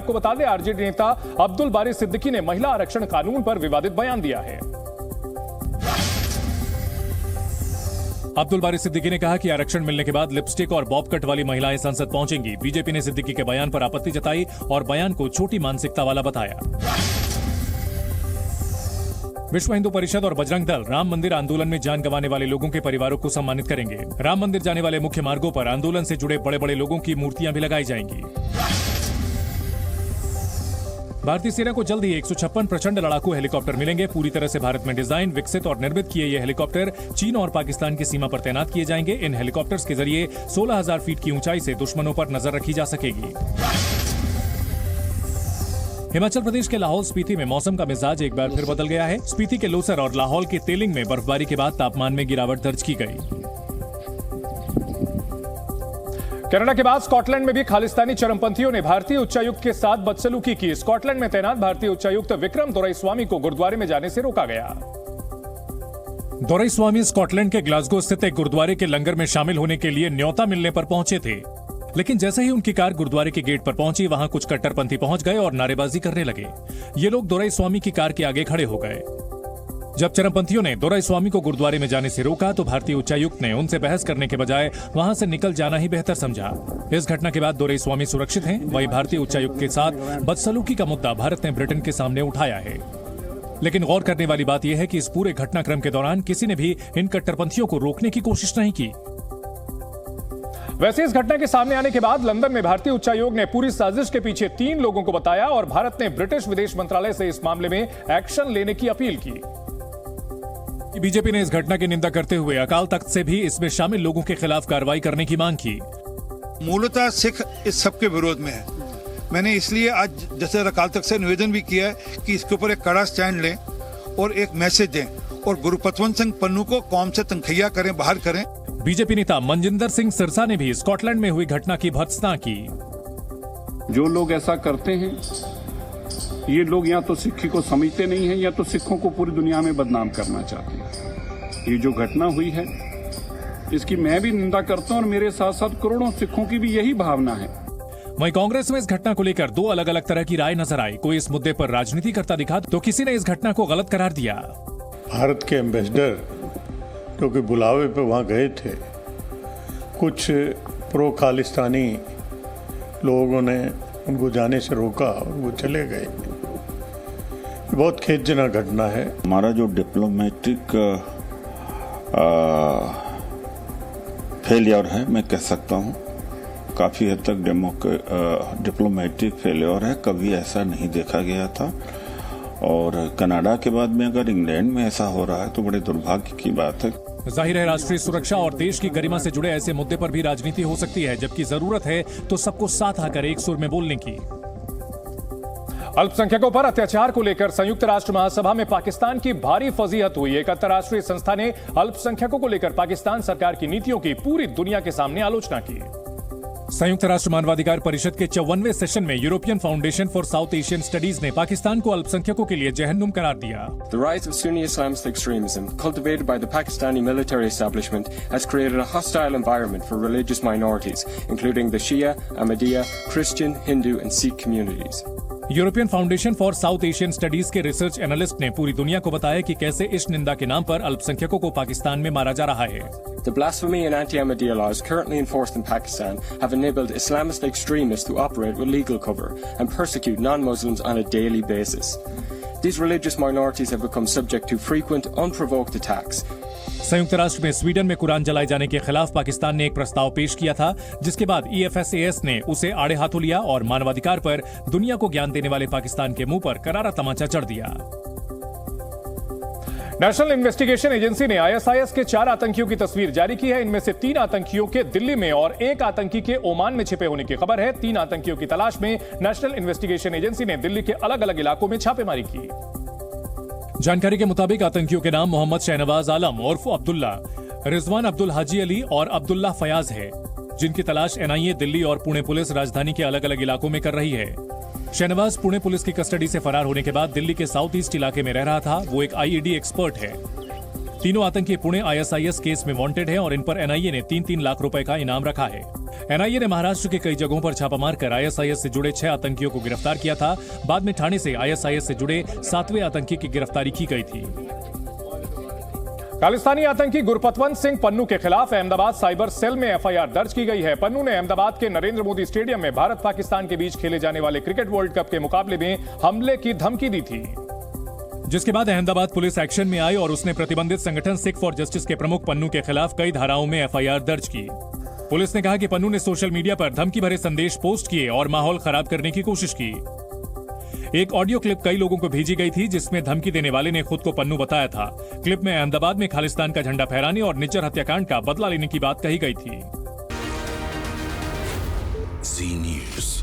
आपको बता दें, आरजेडी नेता अब्दुल बारी सिद्दीकी ने महिला आरक्षण कानून पर विवादित बयान दिया है। अब्दुल बारी सिद्दीकी ने कहा कि आरक्षण मिलने के बाद लिपस्टिक और बॉब कट वाली महिलाएं संसद पहुंचेंगी। बीजेपी ने सिद्दीकी के बयान पर आपत्ति जताई और बयान को छोटी मानसिकता वाला बताया। विश्व हिंदू परिषद और बजरंग दल राम मंदिर आंदोलन में जान गंवाने वाले लोगों के परिवारों को सम्मानित करेंगे। राम मंदिर जाने वाले मुख्य मार्गों पर आंदोलन से जुड़े बड़े बड़े लोगों की मूर्तियां भी लगाई जाएंगी। भारतीय सेना को जल्द ही 156 प्रचंड लड़ाकू हेलीकॉप्टर मिलेंगे। पूरी तरह से भारत में डिजाइन, विकसित और निर्मित किए ये हेलीकॉप्टर चीन और पाकिस्तान की सीमा पर तैनात किए जाएंगे। इन हेलीकॉप्टर्स के जरिए 16,000 फीट की ऊंचाई से दुश्मनों पर नजर रखी जा सकेगी। हिमाचल प्रदेश के लाहौल स्पीति में मौसम का मिजाज एक बार फिर बदल गया है। स्पीति के लोसर और लाहौल के तेलिंग में बर्फबारी के बाद तापमान में गिरावट दर्ज की गई। कनाडा के बाद स्कॉटलैंड में भी खालिस्तानी चरमपंथियों ने भारतीय उच्चायुक्त के साथ बदसलूकी की। स्कॉटलैंड में तैनात भारतीय उच्चायुक्त विक्रम दोराईस्वामी को गुरुद्वारे में जाने से रोका गया। दोराईस्वामी स्कॉटलैंड के ग्लासगो स्थित एक गुरुद्वारे के लंगर में शामिल होने के लिए न्योता मिलने पर पहुंचे थे, लेकिन जैसे ही उनकी कार गुरुद्वारे के गेट पर पहुंची, वहां कुछ कट्टरपंथी पहुंच गए और नारेबाजी करने लगे। ये लोग दोराईस्वामी की कार के आगे खड़े हो गए। जब चरमपंथियों ने दोराईस्वामी को गुरुद्वारे में जाने से रोका तो भारतीय उच्चायुक्त ने उनसे बहस करने के बजाय वहां से निकल जाना ही बेहतर समझा। इस घटना के बाद दोराईस्वामी सुरक्षित हैं। वहीं भारतीय उच्चायुक्त के साथ बदसलूकी का मुद्दा भारत ने ब्रिटेन के सामने उठाया है। लेकिन गौर करने वाली बात यह है कि इस पूरे घटनाक्रम के दौरान किसी ने भी इन कट्टरपंथियों को रोकने की कोशिश नहीं की। वैसे इस घटना के सामने आने के बाद लंदन में भारतीय उच्चायोग ने पूरी साजिश के पीछे 3 लोगों को बताया और भारत ने ब्रिटिश विदेश मंत्रालय से इस मामले में एक्शन लेने की अपील की। बीजेपी ने इस घटना की निंदा करते हुए अकाल तख्त से भी इसमें शामिल लोगों के खिलाफ कार्रवाई करने की मांग की। मूलतः सिख इस सबके विरोध में है। मैंने इसलिए आज जैसे अकाल तख्त से निवेदन भी किया है कि इसके ऊपर एक कड़ा स्टैंड लें और एक मैसेज दें और गुरुपतवंत सिंह पन्नू को कौम से तनखैया करें, बाहर करें। बीजेपी नेता मनजिंदर सिंह सिरसा ने भी स्कॉटलैंड में हुई घटना की भर्त्सना की। जो लोग ऐसा करते हैं, ये लोग या तो सिक्खी को समझते नहीं हैं या तो सिखों को पूरी दुनिया में बदनाम करना चाहते हैं। ये जो घटना हुई है, इसकी मैं भी निंदा करता हूं और मेरे साथ साथ करोड़ों सिखों की भी यही भावना है। वहीं कांग्रेस में इस घटना को लेकर 2 अलग अलग तरह की राय नजर आई। कोई इस मुद्दे पर राजनीति करता दिखा तो किसी ने इस घटना को गलत करार दिया। भारत के एम्बेसडर जो कि बुलावे पे वहां गए थे, कुछ प्रो खालिस्तानी लोगों ने उनको जाने से रोका और वो चले गए। बहुत खेदजनक घटना है। हमारा जो डिप्लोमेटिक फेलियर है, मैं कह सकता हूँ काफ़ी हद तक डिप्लोमेटिक फेलियर है। कभी ऐसा नहीं देखा गया था और कनाडा के बाद में अगर इंग्लैंड में ऐसा हो रहा है तो बड़े दुर्भाग्य की बात है। जाहिर है राष्ट्रीय सुरक्षा और देश की गरिमा से जुड़े ऐसे मुद्दे पर भी राजनीति हो सकती है, जबकि जरूरत है तो सबको साथ आकर एक सुर में बोलने की। अल्पसंख्यकों पर अत्याचार को लेकर संयुक्त राष्ट्र महासभा में पाकिस्तान की भारी फजीहत हुई। एक अंतर्राष्ट्रीय संस्था ने अल्पसंख्यकों को लेकर पाकिस्तान सरकार की नीतियों की पूरी दुनिया के सामने आलोचना की। संयुक्त राष्ट्र मानवाधिकार परिषद के 54वें सेशन में European foundation for south Asian studies ने पाकिस्तान को अल्पसंख्यकों के लिए जहन्नुम करार दिया। The rise of Sunni Islamist extremism cultivated by the Pakistani military establishment has created a hostile environment for religious minorities, including the Shia, Ahmadiyya, Christian, Hindu and Sikh communities. European foundation for south Asian studies के research analyst ने पूरी दुनिया को बताया कि कैसे इस निंदा के नाम पर अल्पसंख्यकों को पाकिस्तान में मारा जा रहा है। The blasphemy and anti-Ahmadiyya laws currently enforced in Pakistan have enabled Islamist extremists to operate with legal cover and persecute non-Muslims on a daily basis. These religious minorities have become subject to frequent, unprovoked attacks. संयुक्त राष्ट्र में Sweden में कुरान जलाए जाने के खिलाफ पाकिस्तान ने एक प्रस्ताव पेश किया था, जिसके बाद EFSAS ने उसे आड़े हाथों लिया और मानवाधिकार पर दुनिया को ज्ञान देने वाले पाकिस्तान के मुंह पर करारा तमाचा जड़ दिया। नेशनल इन्वेस्टिगेशन एजेंसी ने ISIS के 4 आतंकियों की तस्वीर जारी की है। इनमें से 3 आतंकियों के दिल्ली में और 1 आतंकी के ओमान में छिपे होने की खबर है। 3 आतंकियों की तलाश में नेशनल इन्वेस्टिगेशन एजेंसी ने दिल्ली के अलग अलग इलाकों में छापेमारी की। जानकारी के मुताबिक आतंकियों के नाम मोहम्मद शहनवाज आलम उर्फ अब्दुल्ला, रिजवान अब्दुल हाजी अली और अब्दुल्ला फयाज है, जिनकी तलाश NIA दिल्ली और पुणे पुलिस राजधानी के अलग अलग इलाकों में कर रही है। शहनवाज पुणे पुलिस की कस्टडी से फरार होने के बाद दिल्ली के साउथ ईस्ट इलाके में रह रहा था। वो एक IED एक्सपर्ट है। तीनों आतंकी पुणे ISIS केस में वांटेड हैं और इन पर NIA ने 3-3 लाख रुपए का इनाम रखा है। एनआईए ने महाराष्ट्र के कई जगहों पर छापा मारकर आईएसआईएस से जुड़े 6 आतंकियों को गिरफ्तार किया था। बाद में ठाणे से आईएसआईएस से जुड़े 7वें आतंकी की गिरफ्तारी की गई थी। खालिस्तानी आतंकी गुरपतवंत सिंह पन्नू के खिलाफ अहमदाबाद साइबर सेल में एफआईआर दर्ज की गई है। पन्नू ने अहमदाबाद के नरेंद्र मोदी स्टेडियम में भारत पाकिस्तान के बीच खेले जाने वाले क्रिकेट वर्ल्ड कप के मुकाबले में हमले की धमकी दी थी, जिसके बाद अहमदाबाद पुलिस एक्शन में आई और उसने प्रतिबंधित संगठन सिख फॉर जस्टिस के प्रमुख पन्नू के खिलाफ कई धाराओं में एफआईआर दर्ज की। पुलिस ने कहा कि पन्नू ने सोशल मीडिया पर धमकी भरे संदेश पोस्ट किए और माहौल खराब करने की कोशिश की। एक ऑडियो क्लिप कई लोगों को भेजी गई थी जिसमें धमकी देने वाले ने खुद को पन्नू बताया था। क्लिप में अहमदाबाद में खालिस्तान का झंडा फहराने और निज्जर हत्याकांड का बदला लेने की बात कही गई थी। जी न्यूज़।